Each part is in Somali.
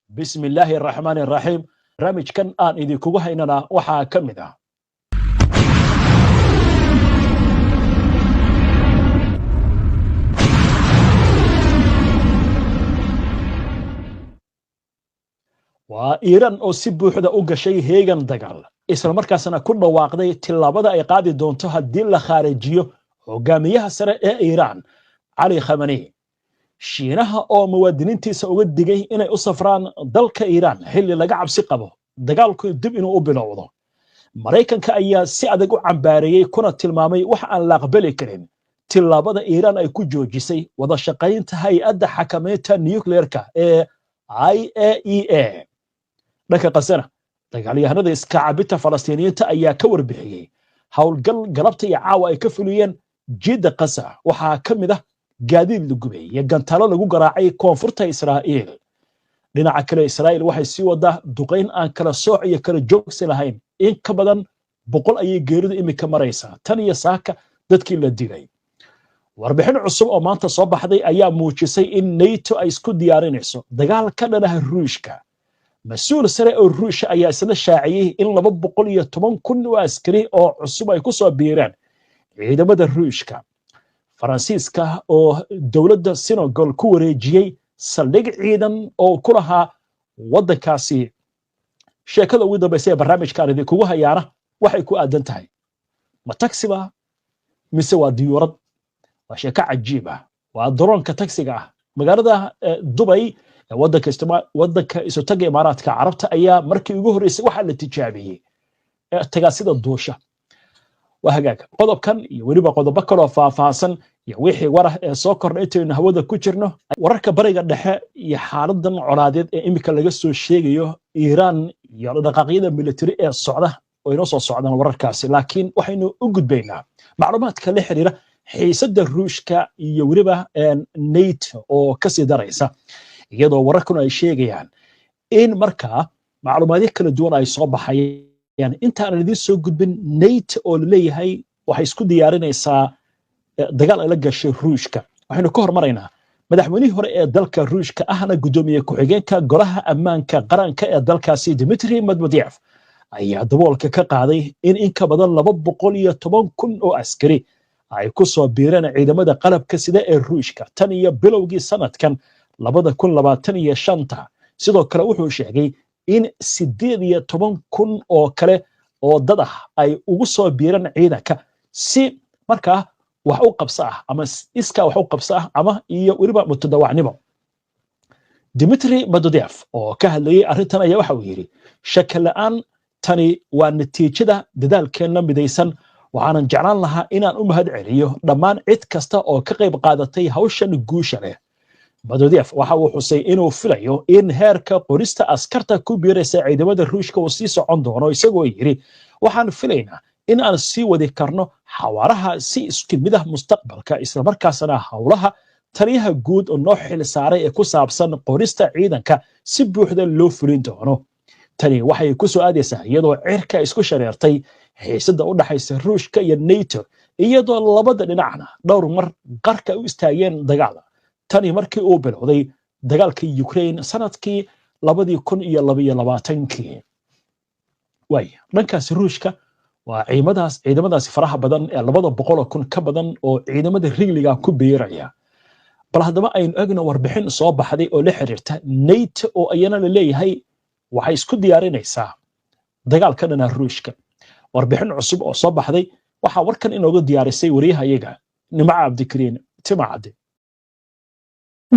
بسم الله الرحمن الرحيم برنامج كان آن إذي كوها إننا وحا كمدا وإيران أو سبو حدا أوغا شيء هيغان دقال إسلا مركاسنا كل واقضي تلابدا أي قادي دونتوها ديلا خارجيو وقاميها سراء إيران علي خامنئي shiinaha oo muwaadiniintiisa uga digay inay u safraan dalka Iiraan xilli laga cabsi qabo dagaalku dib inuu u bilowdo Mareykanka ayaa si adag u cambaareeyay kuna tilmaamay wax aan la aqbali karin tilaabada Iiraan ay ku joojisay wada shaqaynta hay'adda xakamaynta nuclearka ee IAEA dhanka qasana dagaalyahanada iska cabita Falastiiniyiinta ayaa ka warbixiyay howlgal galabta iyo caawa ay ka fuliyeen jidda qasa waxaa ka mid ah gaadiid la gubay iyo gantaalo lagu garaacay koonfurta Israa'iil dhinaca kale Israa'iil waxay sii wadaa duqeyn aan kala sooc iyo kala joogsi lahayn in ka badan 100 ayay geeridu imika maraysaa tan iyo saaka dadkii la dilay warbixin cusub oo maanta soo baxday ayaa muujisay in NATO ay isku diyaarinayso dagaal ka dhanaha Ruushka mas'uul sare oo Ruush ayaa isla shaaciyay in 210,000 oo askari oo cusub ay ku soo biireen ciidamada Ruushka Faransiiska oo dawladda Senegal ku wareejiyay saldhig ciidan oo ku lahaa wadankaasi sheekada ugu dambeysay barnaamijkan idin kugu hayaana waxay ku aadan tahay ma taxiba mise waa diyuurad waa sheeko cajiib ah waa droonka taxiga ah magaalada Dubai wadanka isu taga Imaaraadka Carabta ayaa markii ugu horeysay waxa la tijaabiyay tagaasida duusha وهاجاك قضب كان يوري بقضب بكرة فافاسن يوحي ورا سكر إنتي نهوده كتيرنا ورك بريق الدحاء يحارضن عرادات إمك اللي جسوا الشيء إيران يلا دقيقة ميليتري الصعدة وينص الصعدة ورا الكاس لكن وحين وجود بينها معلومات كله حريرة حيسد الروشكا يوري به نيت أو كسي دريسة يدو وراكنا الشيء يعني إن مركا معلومات كل دون أي صوب حي يعني انت aan idin soo gudbin NATO oo leeyahay waxay isku diyaarinaysaa dagaal ay la gashay Ruushka waxaynu ka hormaraynaa madaxweynihii hore ee dalka Ruushka ahna gudoomiye ku-xigeenka golaha ammaanka qaranka ee dalkaasi Dmitry Medvedev ayaa daboolka ka qaaday in ka badan 210,000 oo askari ay ku soo biireen ciidamada qalabka sida ee Ruushka tan iyo bilowgii sanadkan 2025 sidoo kale wuxuu sheegay in 18,000 oo kale oo dad ah ay ugu soo biireen ciidanka si markaa wax u qabso ah ama iska wax u qabso ah ama iyo waliba mutadawacnimo Dmitry Medvedev oo ka hadlayay arrintan ayaa waxa uu yiri shakal la'aan tani waa natiijada dadaalkeena midaysan waxaan jeclaan lahaa inaan u mahad celiyo dhammaan cid kasta oo ka qayb qaadatay hawshan guusha leh Medvedev waxa uu xusay inuu filayo in heerka qorista askarta ku biiraysa ciidamada Ruushka uu sii socon doono isagoo yiri waxaan filaynaa in aan sii wadi karno xawaaraha si isku mid ah mustaqbalka isla markaasna hawlaha taliyaha guud oo noo xil saaray ee ku saabsan qorista ciidanka si buuxda loo fulin doono tani waxay ku soo aadaysaa iyadoo cirka isku shareertay xiisada u dhaxaysa Ruushka iyo NATO iyadoo labada dhinacna dhowr mar qarka u istaageen dagaal tani markii uu bilowday dagaalka Ukraine sanadkii 2022 way dhankaas Ruushka waa ciidamadaas faraha badan ee 200,000 ka badan oo ciidamada Riigliga ku biiraya bal haddaba aynu eegno warbixin soo baxday oo la xiriirta NATO oo ayana la leeyahay waxay isku diyaarinaysaa dagaalka dhana Ruushka warbixin cusub oo soo baxday waxa warkan inooga diyaarisay wariyahayaga Nimca Abdikariin Timacade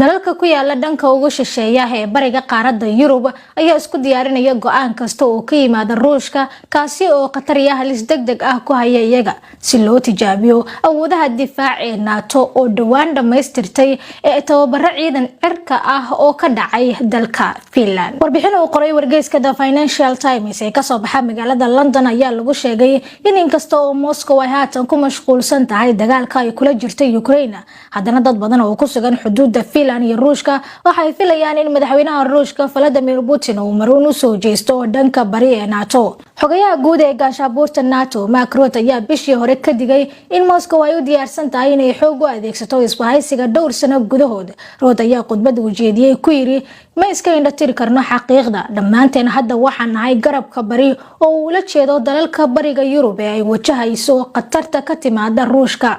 dalalka ku yaala dhanka ugu shisheeya ee bariga qaaradda Yurub ayaa isku diyaarinaya go'aan kasta oo ka yimaada Ruushka kaasi oo qataryaha halis degdeg ah ku haya iyaga si loo tijaabiyo awoodaha difaac ee NATO oo dhawaan dhameystirtay ee tababaro ciidan cirka ah oo ka dhacay dalka Finland warbixin uu qoray wargeyska The Financial Times ee ka soo baxay magaalada London ayaa lagu sheegay in inkasta oo Moscow ay haatan ku mashquulsan tahay dagaalka ay kula jirtay Ukraine haddana dad badan oo ku sugan xuduudda Finland iyo Ruushka waxay filayaan in madaxweynaha Ruushka Vladimir Putin uu maruun u soo jeesto dhanka bari ee NATO. Xogayaha guud ee gaashabuurta NATO Mark Rutte ayaa bishii hore ka digay in Moscow ay u diyaarsan tahay inay xoog u adeegsato isbahaysiga dhowr sano gudahood. Rutte ayaa khudbad u jeediyay ku yiri ma iska indhatiri karno xaqiiqda dhammaanteen hadda waxaan nahay garabka bari oo ula jeedo dalalka bariga Yurub ee ay wajahayso khatarta ka timaada Ruushka.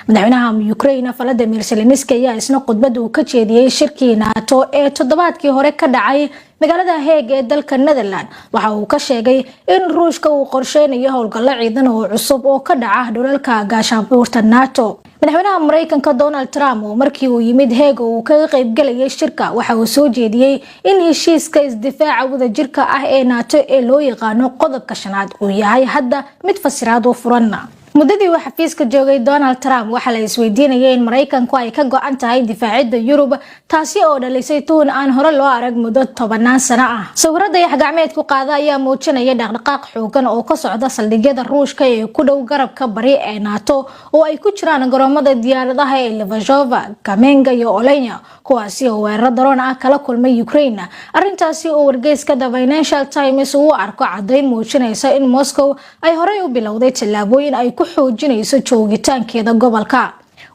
madaxweynaha Ukraine Volodymyr Zelensky ayaa isna khudbad uu ka jeediyay shirkii NATO ee toddobaadkii hore ka dhacay magaalada Hague ee dalka Netherland. Waxa uu ka sheegay in Ruushka uu qorsheynayo howlgallo ciidan oo cusub oo ka dhaca dhulalka gaashabuurta NATO. madaxweynaha Mareykanka Donald Trump oo markii uu yimid Hague uu ka qayb galayay shirka waxa uu soo jeediyay in heshiiska isdifaaca wadajirka ah ee NATO ee loo yaqaano qodobka 5aad uu yahay hadda mid fasiraad oo furan. muddadii uu xafiiska joogay Donald Trump waxa la isweydiinayay in Mareykanku ay ka go'an tahay difaacidda Yurub taasi oo dhalisay tuhun aan hore loo arag muddo 10 sano ah. sawirada yaxgacmeedku qaada ayaa muujinaya dhaqdhaqaaq xoogan oo ka socda saldhigyada Ruushka ee ku dhow garabka bari ee NATO oo ay ku jiraan garoomada diyaaradaha ee Lvov, Kamenka iyo Olenya kuwaasi oo weerar daroon ah kala kulmay Ukraine. arrintaasi oo wargeyska The Financial Times uu arko cadeyn muujinaysa in Moscow ay hore u bilowday tallaabooyin ay ku xoojinayso joogitaankeeda gobolka.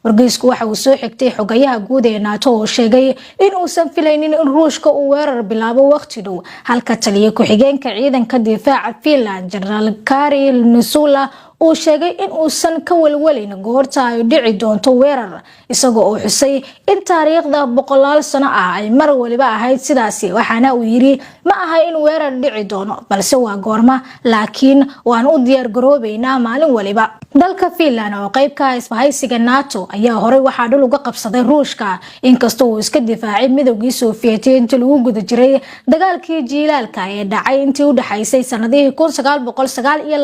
wargeysku waxa uu soo xigtay xogayaha guud ee NATO oo sheegay in uusan filaynin in Ruushka uu weerar bilaabo waqti dhow, halka taliye ku-xigeenka ciidanka difaaca Finland General Kari Nisula uu sheegay in uusan ka walwalin goorta ay dhici doonto weerar, isagoo oo xusay in taariikhda 100 sano ah ay mar waliba ahayd sidaasi. waxaana uu yiri ma aha in weerar dhici doono balse waa goorma, laakiin waan u diyaar garoobaynaa maalin waliba. dalka Finland oo qayb ka ah isbahaysiga NATO ayaa hore waxa dhul uga qabsaday Ruushka inkastoo uu iska difaacay midowgii Soviyeeti intii lagu guda jiray dagaalkii jiilaalka ee dhacay intii u dhaxaysay sanadihii 1929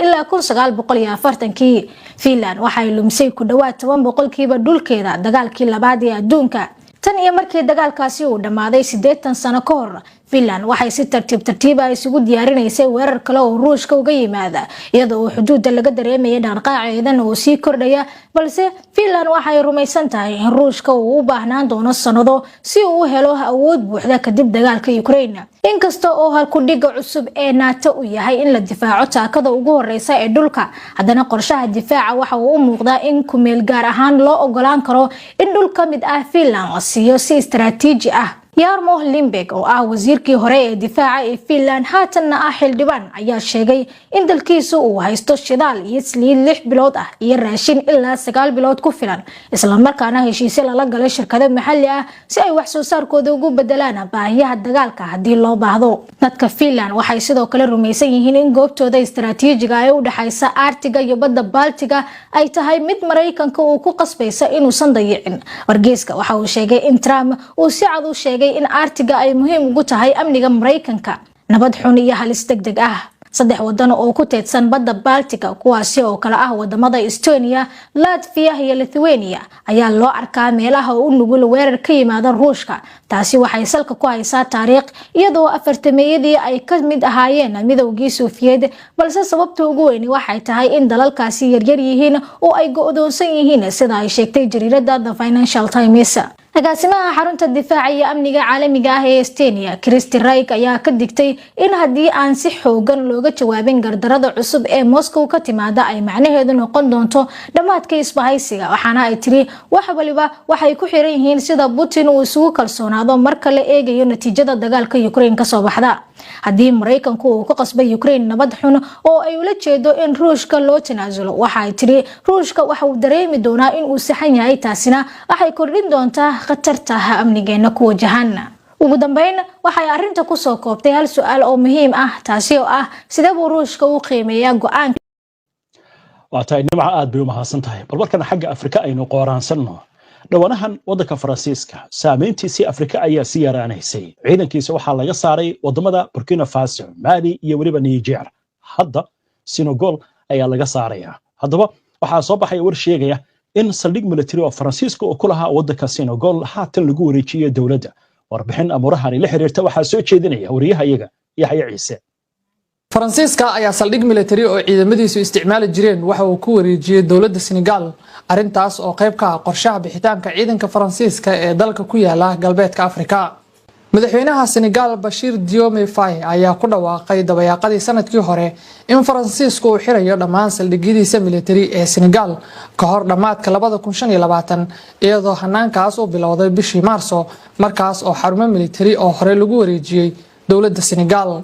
ilaa 1940. Finland waxay lumisay ku dhawaad 10% dhulkeeda dagaalkii labaad ee adduunka. tan iyo markii dagaalkaasi uu dhamaaday 80 sano ka hor, Finland waxay si tartiib ah isugu diyaarinaysay weerar kale oo Ruushka uga yimaada iyadoo uu xuduudda laga dareemay dhaqdhaqaaq ciidan oo sii kordhaya, balse Finland waxay rumaysan tahay in Ruushka uu u baahnaan doono sanado si uu u helo awood buuxda kadib dagaalka Ukraine. inkasta oo halku dhiga cusub ee NATO u yahay in la difaaco taakada ugu horeysa ee dhulka, haddana qorshaha difaaca waxa uu u muuqdaa in ku meel gaar ahaan loo ogolaan karo in dhul ka mid ah Finland la siiyo si istiraatiiji ah. Jarmo Lindberg oo ah wasiirkii hore ee difaaca ee Finland haatanna ah xildhibaan ayaa sheegay in dalkiisu uu haysto shidaal iyo saliid 6 bilood ah iyo raashin ilaa 9 bilood ku filan, isla markaana heshiis lala galay shirkado maxalli ah si ay wax soo saarkooda ugu bedelaan baahiyaha dagaalka haddii loo baahdo. dadka Finland waxay sidoo kale rumaysan yihiin in goobtooda istiraatiijiga ee u dhaxaysa Arctic iyo badda Baltiga ay tahay mid Mareykanka uu ku qasbaysa inuusan dayicin. wargeyska waxa uu sheegay in Trump uu si cad u sheegay in Arctiga ay muhiim ugu tahay amniga Mareykanka, nabad xun iyo halis degdeg ah. 3 wadan oo ku teedsan badda Baltiga kuwaasi oo kala ah wadamada Estonia, Latvia iyo Lithuania ayaa loo arkaa meelaha u nugul weerar ka yimaada Ruushka. taasi waxay salka ku haysaa taariikh iyadoo 40meeyadii ay ka mid ahaayeen midowgii Soviyeed, balse sababta ugu weyn waxay tahay in dalalkaasi yaryar yihiin oo ay go'doonsan yihiin sida ay sheegtay jariirada The Financial Times. agaasimaha xarunta difaaca iyo amniga caalamiga ah ee Estonia Kristi Raik ayaa ka digtay in haddii aan si xoogan looga jawaabin gardarada cusub ee Moscow ka timaada ay macnaheedu noqon doonto dhamaadka isbahaysiga. waxaana ay tiri wax waliba waxay ku xiran yihiin sida Putin uu isugu kalsoonaado marka la eegayo natiijada dagaalka Ukraine ka soo baxda. haddii Mareykanku uu ku qasbay Ukraine nabad xun oo ay ula jeedo in Ruushka loo tanaasulo, waxa ay tiri Ruushka waxa uu dareemi doonaa in uu saxan yahay, taasina waxay kordhin doontaa khatarta amnigeena ku wajahan. ugu dambeyn waxay arrinta ku soo koobtay hal su'aal oo muhiim ah, taasi oo ah sidee buu Ruushka u qiimeeyaa go'aanka. waata nimca aad bay u mahadsan tahay. bal markan xagga Afrika aynu qoraansanno. dhawanahan wadanka Faransiiska saameyntiisii Afrika ayaa si yaraanaysay. ciidankiisa waxaa laga saaray wadamada Burkina Faso, Mali iyo waliba Niger. hadda Senegal ayaa laga saaraya. haddaba waxaa soo baxay war sheegaya in saldhig military oo Faransiiska oo ku lahaa wadanka Senegal haatan lagu wareejiyay dawladda. warbixin amurahan la xiriirta waxaa soo jeedinaya wariyahayaga Yaxya Ciise. Faransiiska ayaa saldhig military oo ciidamadiisu isticmaali jireen waxa uu ku wareejiyay dawladda Senegal arrintaas oo qayb ka ah qorshaha bixitaanka ciidanka Faransiiska ee dalka ku yaala galbeedka Afrika. madaxweynaha Senegal Bashir Diomaye Faye ayaa ku dhawaaqay dabayaaqadii sanadkii hore in Faransiisku uu xirayo dhammaan saldhigyadiisa military ee Senegal ka hor dhamaadka 2025 iyadoo hanaankaas uu bilowday bishii Maarso markaas oo xarumo military oo hore lagu wareejiyay dowladda Senegal.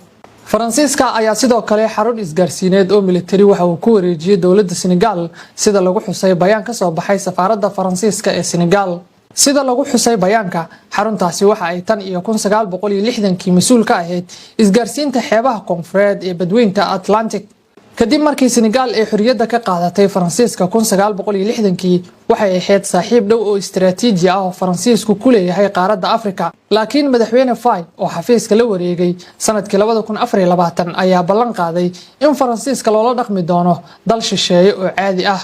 Faransiiska ayaa sidoo kale xarun isgaarsiineed oo military waxa uu ku wareejiyay dowladda Senegal sida lagu xusay bayaan ka soo baxay safaaradda Faransiiska ee Senegal. sida lagu xusay bayaanka xaruntaasi waxa ay tan iyo 1960kii mas'uul ka ahayd isgaarsiinta xeebaha koonfureed ee badweynta Atlantic. kadib markii Senegal ay xorriyadda ka qaadatay Faransiiska 1960kii waxay ahayd saaxiib dhow oo istiraatiiji ah oo Faransiisku ku leeyahay qaaradda Afrika. laakiin madaxweyne Faye oo xafiiska la wareegay sanadkii 2024 ayaa ballan qaaday in Faransiiska loola dhaqmi doono dal shisheeye oo caadi ah.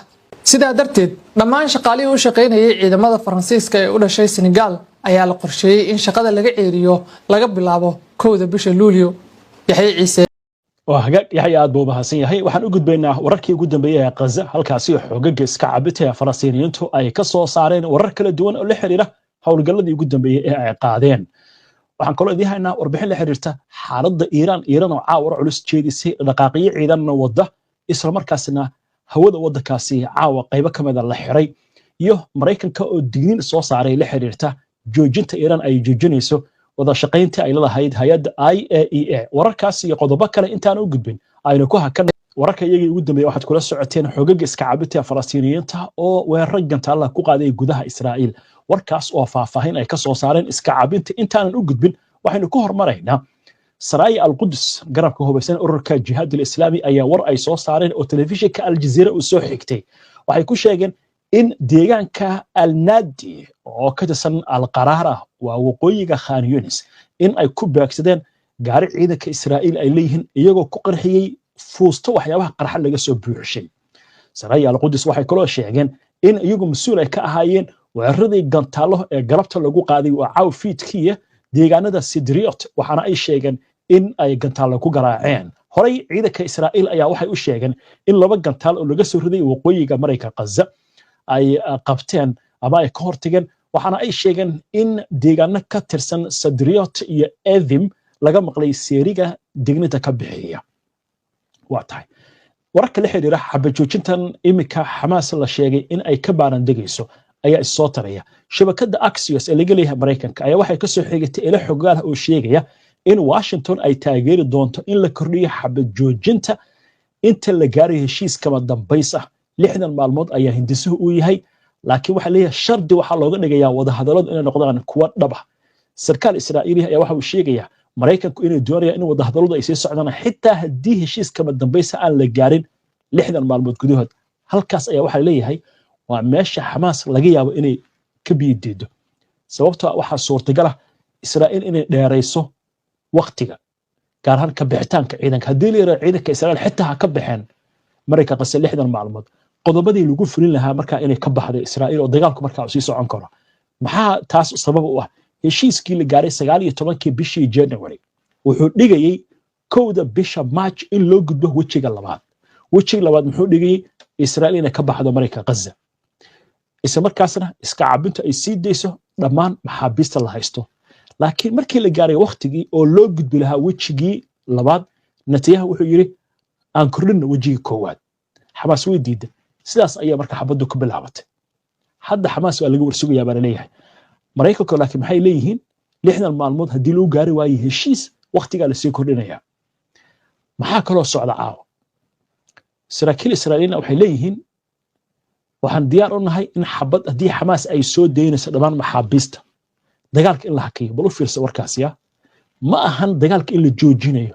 sidaa darteed dhammaan shaqaalihii u shaqeynayay ciidamada Faransiiska ee u dhashay Senegal ayaa la qorsheeyay in shaqada laga ceeriyo laga bilaabo 1 bisha Luulyo. Yaxay Ciise yaxay aad buu mahadsan yahay. waxaan u gudbaynaa wararkii ugu dambeeyay ee Gaza halkaasi xoogagga iska cabitay Falastiiniyiintu ay ka soo saareen warar kala duwan oo la xiriira howlgalladii ugu dambeeyay ee ay qaadeen. waxaan kaloo idin haynaa warbixin la xiriirta xaaladda Iiraan oo caawar culus jeedisay dhaqaaqiyo ciidanna wada isla markaasna hawada waddankaasi caawa qaybo ka mid ah la xiray iyo Mareykanka oo digniin soo saaray la xiriirta joojinta Iiraan ay joojinayso wada shaqaynta ay leedahay hay'adda IAEA. wararkaas iyo qodobo kale intaan u gudbin aynu ku hakan wararka iyagii ugu dambeeyay waxaad kula socoteen xoogagga iska cabitay Falastiiniyiinta oo weerar gantaal ku qaaday gudaha Israa'iil. warkaas oo faahfaahin ay ka soo saareen iska cabinta intaan u gudbin waxaynu ku hormaraynaa Saraya al-Quds garabka hubeysan ururka Jihad al-Islami ayaa war ay soo saareen oo telefishinka Al Jazeera uu soo xigtay. waxay ku sheegeen in deegaanka Al-Nadi oo ka tirsan Al-Qarara waa waqooyiga Khan Yunis in ay ku baagsadeen gaari ciidanka Israa'iil ay leeyihiin iyagoo ku qarxiyay fuusto waxyaabaha qarxa laga soo buuxishay. Saraya al-Quds waxay kaloo sheegeen in iyagu mas'uul ay ka ahaayeen weeraradii gantaalo ee galabta lagu qaaday oo caaw fiidkiya deegaanada Sidriot waxaana ay sheegeen in ay gantaal ku garaaceen. horay ciidanka Israa'iil ayaa waxay u sheegeen in 2 gantaal oo laga soo riday waqooyiga Mareykanka Gaza ay qabteen ama ay ka hortageen. waxaana ay sheegeen in deegaano ka tirsan Sidriot iyo Evim laga maqlay seeriga digniinta ka bixiya. waa tahay wararka la xiriira xabajoojintan imika Xamaas la sheegay in ay ka baaran degayso ayaa soo taraya. shabakada Axios ee laga leeyahay Mareykanka ayaa waxay ka soo xigtay ilo xogaal oo sheegaya in Washington ay taageeri doonto in la kordhiyo xabajoojinta inta la gaaray heshiis kama dambays ah. 60 maalmood ayaa hindisuhu u yahay laakiin waxa leeyahay shardi waxa looga dhigayaa wada hadalladu inay noqdaan kuwa dhab ah. sarkaal Israa'iili ayaa waxa uu sheegaya Mareykanku inay doonayaan in wada hadalladu ay sii socdaan xitaa haddii heshiis kama dambays aan la gaarin 60 maalmood gudahood. halkaas ayaa waxa leeyahay waa meesha Xamaas laga yaabo inay ka biidido sababtoo waxa suurtagal ah Israa'iil inay dheerayso waqtiga gaar ahaan ka bixitaanka ciidanka. haddii la yiraahdo ciidanka Israa'iil xitaa ka baxeen Mareykanka 60 maalmood qodobadii lagu fulin lahaa markaa inay ka baxdo Israa'iil oo dagaalku markaa uu sii socon karo. maxaa taas sabab u ah? heshiiskii la gaaray 19kii bishii January wuxuu dhigayay 1 bisha March in loo gudbo wajiga labaad. wajiga labaad muxuu dhigayay Israa'iil inay ka baxdo Mareykanka Gaza isla markaasna iska cabintu ay sii deyso dhammaan maxaabiista la haysto. laakiin markii la gaaray waqtigii oo loo gudbi lahaa wajigii labaad Netanyahu wuxuu yiri aan kordhin wajigii koowaad. Xamaas way diiday. sidaas ayaa marka xabadu ku bilaabatay. hadda Xamaas waa laga warsugayaa baa leeyahay. Mareykanku laakiin maxay leeyihiin 60 maalmood haddii loo gaari waayo heshiis waqtiga la sii kordhinaya. maxaa kaloo socda caawa? saraakiil Israa'iil waxay leeyihiin waxaan diyaar u nahay in xabad haddii Xamaas ay soo deynayso dhammaan maxaabiista dagaalka in la hakiyo. bal u fiirso warkaasi ma ahan dagaalka in la joojinayo,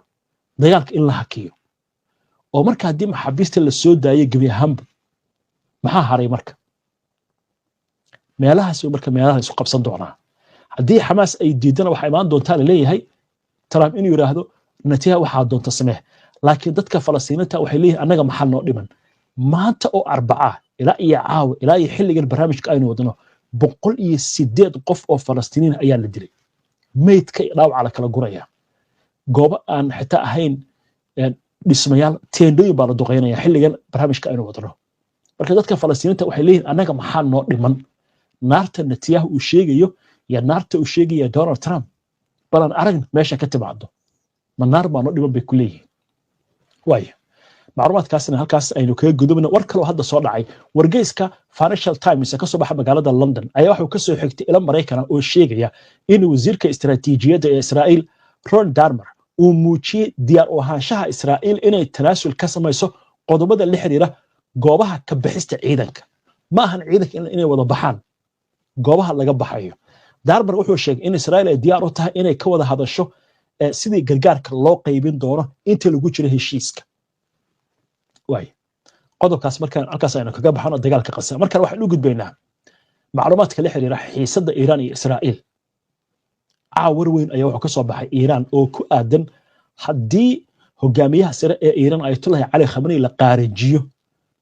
dagaalka in la hakiyo. oo marka haddii maxaabiista la soo daayo gabi ahaanba maxaa haray marka? meelahaas marka meelaha isku qabsan doonaa. haddii Xamaas ay diidana waxa imaan doontaa leeyahay Trump inuu yiraahdo Netanyahu waxa doonta samee. laakiin dadka Falastiiniinta waxay leeyihiin anaga maxal noo dhiman. maanta oo Arbaca ilaa iyo caawa ilaa iyo xilligan barnaamijka aynu wadno 108 qof oo Falastiiniin ayaa la dilay. meydka dhaawac la kala guraya. goobo aan xitaa ahayn dhismayaal teendooyin baa la duqeynaya xilligan barnaamijka aynu wadno. marka dadka Falastiiniinta waxay leeyihiin anaga maxaa noo dhiman naarta Netanyahu uu sheegayo iyo naarta uu sheegayo Donald Trump balan aragna meesha ka timaado ma naar baa noo dhiman bay ku leeyihiin waayo macluumaadkaasna halkaas aynu kaga gudubno war kale oo hadda soo dhacay wargeyska Financial Times ka soo baxa magaalada London ayaa wuxuu ka soo xigtay ila Mareykan oo sheegaya in wasiirka istiraatiijiyadda ee Israa'iil Ron Dermer uu muujiyay diyaar u ahaanshaha Israa'iil inay tanaasul ka samayso qodobada la xiriira goobaha ka bixista ciidanka ma ahan ciidanka inay wada baxaan goobaha laga baxayo Dermer wuxuu sheegay in Israa'iil ay diyaar u tahay inay ka wada hadasho sidii gargaarka loo qaybin doono inta lagu jiro heshiiska way qodobkaas markaan halkaas aynu kaga baxano dagaalka qasa markaan waxaan u gudbaynaa macluumaadka la xiriira xiisadda Iiraan iyo Israa'iil caawar weyn ayaa wuxuu ka soo baxay Iiraan oo ku aadan haddii hogaamiyaha sare ee Iiraan Ayatollah Ali Khamenei la qaarijiyo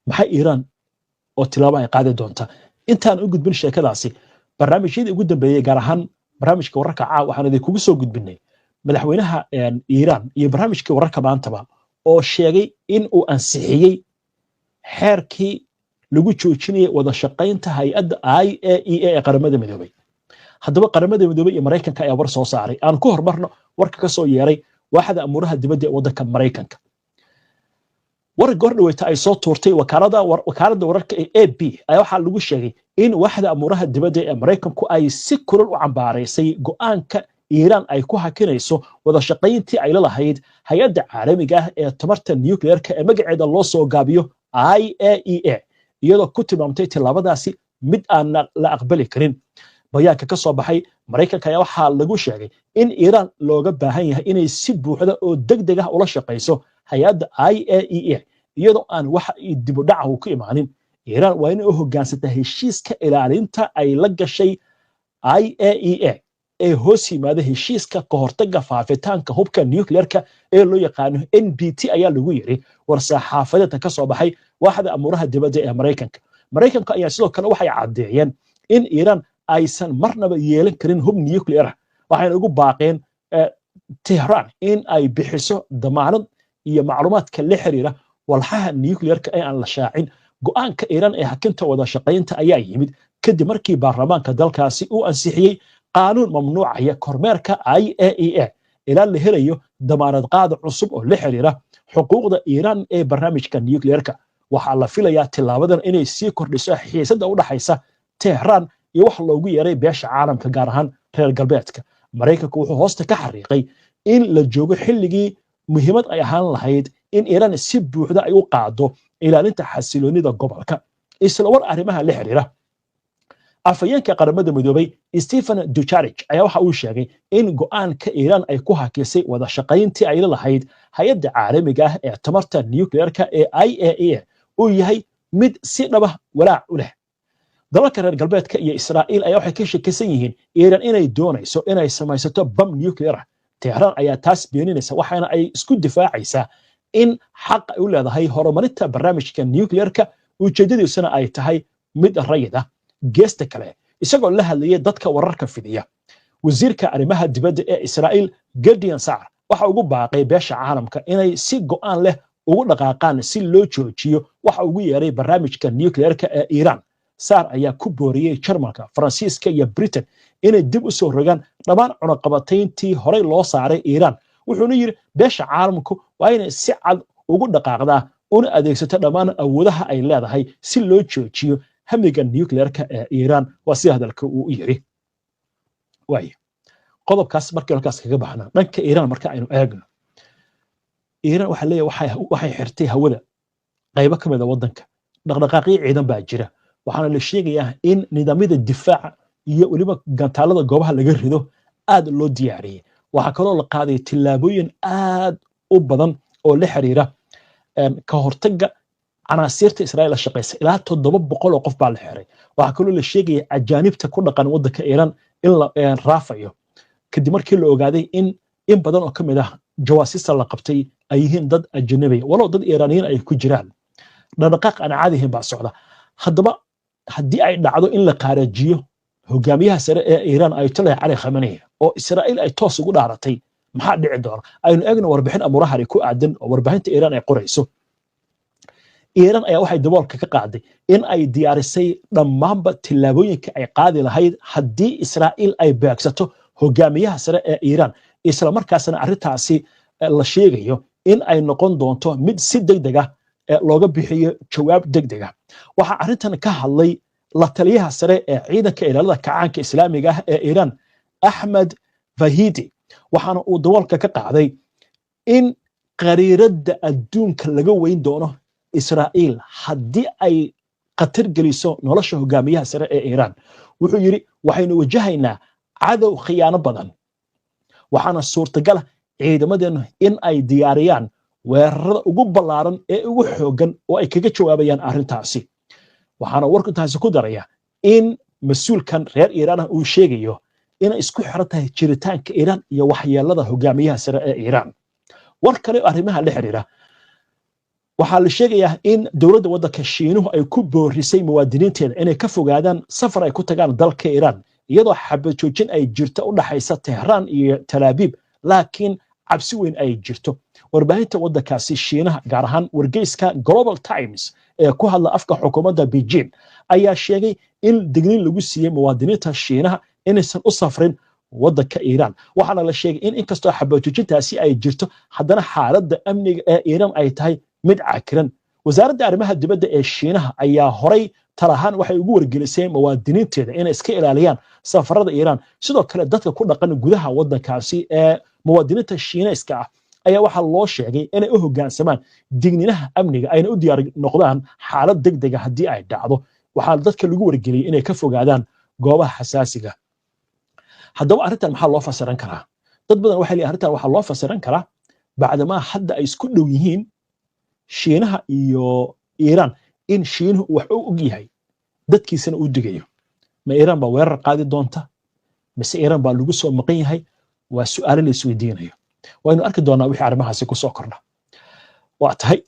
maxay Iiraan oo tilaabo ay qaadi doontaa intaan u gudbin sheekadaasi barnaamijyadii ugu dambeeyay gaar ahaan barnaamijka wararka waxaan idinkugu soo gudbinay madaxweynaha Iiraan iyo barnaamijka wararka maantaba oo sheegay in uu ansixiyay xeerkii lagu joojinayay wada shaqaynta hay'adda IAEA ee qaramada midoobay haddaba qaramada midoobay iyo Mareykanka ayaa war soo saaray aan ku hormarno warka ka soo yeeray waaxda amuraha dibadda ee waddanka Mareykanka war gordhaweyta ay soo tuurtay wakaaladda wararka ee AP ayaa waxaa lagu sheegay in waaxda amuraha dibadda ee Mareykanku ay si kulul u cambaaraysay go'aanka Iiraan ay ku hakinayso wada shaqayntii ay la lahayd hay'adda caalamiga ah ee tamarta nuclearka ee magaceeda loo soo gaabiyo IAEA iyadoo ku tilmaamtay tilaabadaasi mid aan la aqbali karin bayaanka ka soo baxay Mareykanka ayaa waxaa lagu sheegay in Iiraan looga baahan yahay inay si buuxda oo degdeg ah ula shaqayso hay'adda IAEA iyadoo aan wax dib u dhac ku imaanin Iiraan waa inay u hoggaansantaa heshiiska ilaalinta ay la gashay IAEA ee hoos yimaada heshiiska ka hortagga faafitaanka hubka nuclearka ee loo yaqaano NPT ayaa lagu yiri war saxaafadeed ka soo baxay waaxda amuraha dibadda ee Mareykanka ayaa sidoo kale waxay cadeeyeen in Iiraan aysan marnaba yeelan karin hub nuclear waxayna ugu baaqeen Tehran in ay bixiso damaanad iyo macluumaadka la xiriira walxaha nuclearka ee aan la shaacin go'aanka Iiraan ee hakinta wada shaqaynta ayaa yimid kadib markii baarlamaanka dalkaasi uu ansixiyay qaanuun mamnuucaya kormeerka IAEA ilaa la helayo damaanad qaad cusub oo la xiriira xuquuqda Iiraan ee barnaamijka nuclearka waxaa la filayaa tilaabadan inay sii kordhiso xiisadda u dhaxaysa Tehran iyo wax loogu yeeray beesha caalamka gaar ahaan reer galbeedka Mareykanku wuxuu hoosta ka xariiqay in la joogo xilligii muhiimad ay ahaan lahayd in Iiraan si buuxda ay u qaado ilaalinta xasiloonida gobolka isla war arrimaha la xiriira afayeenka qaramada midoobay Stephen Dujarric ayaa waxa uu sheegay in go'aanka Iiraan ay ku hakisay wada shaqayntii ay la lahayd hay'adda caalamiga ah ee tamarta nuclearka ee IAEA uu yahay mid si dhaba walaac u leh dalalka reer galbeedka iyo Israa'iil ayaa waxay ka shakisan yihiin Iiraan inay doonayso inay samaysato bam nuclear Tehran ayaa taas beeninaysa waxaana ay isku difaacaysaa in xaq ay u leedahay horumarinta barnaamijka nuclearka ujeedadiisuna ay tahay mid rayid ah geesta kale isagoo la hadlayay dadka wararka fidiya wasiirka arrimaha dibadda ee Israa'iil Gideon Saar waxa ugu baaqay beesha caalamka inay si go'aan leh ugu dhaqaaqaan si loo joojiyo waxa ugu yeeray barnaamijka nuclearka ee Iiraan Saar ayaa ku booriyay Jarmalka Faransiiska iyo Britain inay dib u soo rogaan dhammaan cunaqabatayntii horey loo saaray Iiraan wuxuuna yiri beesha caalamku waa inay si cad ugu dhaqaaqdaa una adeegsato dhammaan awoodaha ay leedahay si loo joojiyo hamiga nuclearka ee Iiraan waa si hadalka uu yiri way qodobkaas markii halkaas kaga baxna dhanka Iiraan marka aynu eegno Iiraan waxa leeyahay waxay xirtay hawada qaybo ka mid ah wadanka dhaqdhaqaaqyo ciidan baa jira waxaana la sheegayaa in nidaamyada difaaca iyo waliba gantaalada goobaha laga rido aad loo diyaariyay waxa kaloo la qaaday tillaabooyin aad u badan oo la xiriira ka hortagga canaasiirta Israa'iil shaqeysa ilaa 700 oo qof baa la xiray waxa kaloo la sheegay ajaanibta ku dhaqan wadanka Iiraan in la raafayo kadib markii la ogaaday in badan oo kamid ah jawaasiista la qabtay ay yihiin dad ajnabi walow dad Iiraaniyiin ay ku jiraan dhaqdhaqaaq aan caadi ahayn baa socda haddaba haddii ay dhacdo in la qaarajiyo hogaamiyaha sare ee Iiraan Ayatollah Ali Khamenei oo Israa'iil ay toos ugu dhaaratay maxaa dhici doona aynu eegno warbixin amuraha ku aadan oo warbaahinta Iiraan ay qorayso iiraan ayaa waxay daboolka ka qaaday in ay diyaarisay dhammaanba tillaabooyinka ay qaadi lahayd haddii israa'iil ay beegsato hogaamiyaha sare ee iiraan isla markaasna arrintaasi la sheegayo in ay noqon doonto mid si degdeg ah looga bixiyo jawaab degdeg ah waxaa arrintan ka hadlay la taliyaha sare ee ciidanka ilaalada kacaanka islaamiga ah ee iiraan axmed fahidi waxaana uu daboolka ka qaaday in qariiradda adduunka laga weyn doono israa'iil haddii ay khatar geliso nolosha hogaamiyaha sare ee iiraan wuxuu yidhi waxaynu wajahaynaa cadow khiyaano badan waxaana suurtagala ciidamadeenu in ay diyaariyaan weerarada ugu ballaaran ee ugu xooggan oo ay kaga jawaabayaan arrintaasi waxaana warkuntaasi ku daraya in mas-uulkan reer iiraan uu sheegayo inay isku xiran tahay jiritaanka iiraan iyo waxyeelada hogaamiyaha sare ee iiraan war kale oo arrimaha la xiriira waxaa la sheegayaa in dowladda waddanka shiinuhu ay ku boorisay muwaadiniinteeda inay ka fogaadaan safar ay ku tagaan dalka iiraan iyadoo xabad joojin ay jirto u dhaxaysa tehraan iyo talaabiib laakiin cabsi weyn ay jirto warbaahinta waddankaasi shiinaha gaar ahaan wargeyska global times ee ku hadla afka xukuumadda beijing ayaa sheegay in digniin lagu siiyey muwaadiniinta shiinaha inaysan u safrin waddanka iiraan waxaana la sheegay in inkastoo xabad joojintaasi ay jirto haddana xaaladda amniga ee iiraan ay tahay mid cakiran wasaaradda arrimaha dibadda ee shiinaha ayaa horay talahaan waxay ugu wargelisay muwaadiniinteeda inay iska ilaaliyaan safarada iiraan sidoo kale dadka ku dhaqan gudaha waddankaasi ee muwaadiniinta shiinayska ah ayaa waxaa loo sheegay inay u hoggaansamaan digniinaha amniga ayna u diyaar noqdaan xaalad degdega haddii ay dhacdo waxaa dadka lagu wargeliyey inay ka fogaadaan goobaha xasaasiga haddaba arrintan maxaa loo fasiran karaa dad badan waxay leeyihin arrintan waxaa loo fasiran karaa bacdamaa hadda ay isku dhow yihiin shiinaha iyo iiraan in shiinuhu wax u og yahay dadkiisana uu digayo ma iiraan baa weerar qaadi doonta mise iiraan baa lagu soo maqan yahay waa su'aalo la isweydiinayo waynu arki doonaa wixii arrimahaasi ku soo kordha waa tahay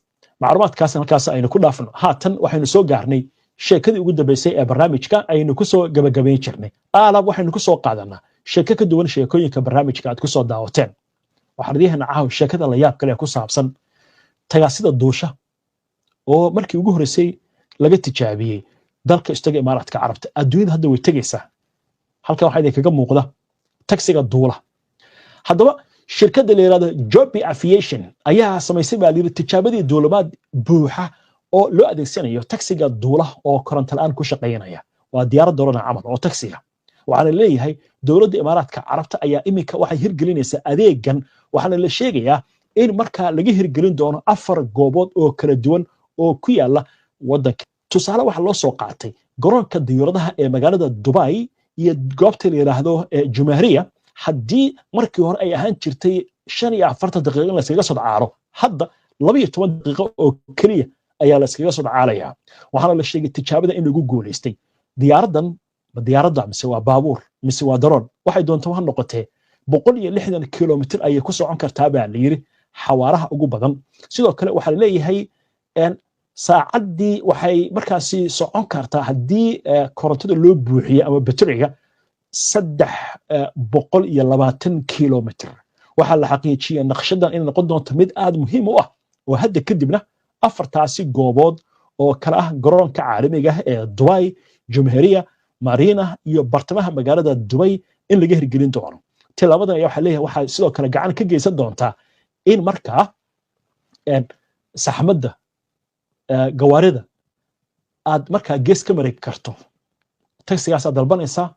macluumaadkaasna halkaas aynu ku dhaafno haatan waxaynu soo gaarnay sheekadii ugu dambeysay ee barnaamijka aynu ku soo gabagabayn jirnay alaab waxaynu ku soo qaadanaa sheeko ka duwan sheekooyinka barnaamijka aad ku soo daawateen waxaan idiin caaw sheekada la yaab kale ku saabsan tagaasida duusha oo markii ugu horeysay laga tijaabiyey dalka istaga imaaraadka carabta adduunyada hadda way tegaysaa halkan waxaa idin kaga muuqda taksiga duula haddaba shirkadda la yidhahdo Joby Aviation ayaa samaysay baa layidhi tijaabadii duulimaad buuxa oo loo adeegsanayo taksiga duula oo koronto la'aan ku shaqaynaya waa diyaarad doorana camal oo taksiga waxaana leeyahay dowladda imaaraadka carabta ayaa iminka waxay hirgelinaysaa adeegan waxaana la sheegayaa in markaa laga hirgelin doono 4 goobood oo kala duwan oo ku yaala waddanka tusaale waxaa loo soo qaatay garoonka diyaaradaha ee magaalada Dubai iyo goobta la yiraahdo Jumeirah haddii markii hore ay ahaan jirtay 45 daqiiqo in la iskaga soo dhacaaro hadda 12 daqiiqo oo kaliya ayaa la iskaga soo dhacaalayaa waxaana la sheegay tijaabada in lagu guuleystay diyaaradda mise waa baabuur mise waa daroon waxay doonto ha noqotee 160 kilomitir ayay ku socon kartaa baa la yiri xawaaraha ugu badan sidoo kale waxaa leeyahay saacaddii waxay markaasi socon kartaa haddii korontada loo buuxiyo ama bateriga 320 kilomitir waxaa la xaqiijiyay naqshadan inay noqon doonto mid aad muhiim u ah oo hadda kadibna 4taasi goobood oo kala ah garoonka caalamiga ah ee Dubai Jumeirah Marina iyo bartamaha magaalada Dubai in laga hirgelin doono tilaabadan ayaa waxaa leeyahay waxaa sidoo kale gacan ka geysan doontaa in markaa saxmadda gawaarida aad markaa gees ka mari karto taksigaas aad dalbanaysaa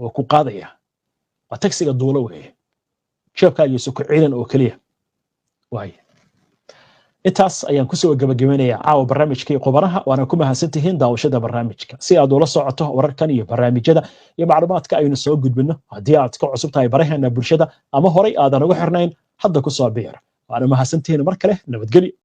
oo ku qaadaya waa taksiga duulo weeye jeebkaagiisu ku ciidan oo keliya waaye intaas ayaan kusoo gabagabeynayaa caawa barnaamijkii qubanaha waana ku mahadsantihiin daawashada barnaamijka si aad ula socoto wararkan iyo barnaamijyada iyo macluumaadka aynu soo gudbino haddii aad ka cusub tahay baraheena bulshada ama horay aadan ugu xirnayn hadda ku soo biir waana mahadsantihiin mar kale nabadgelyo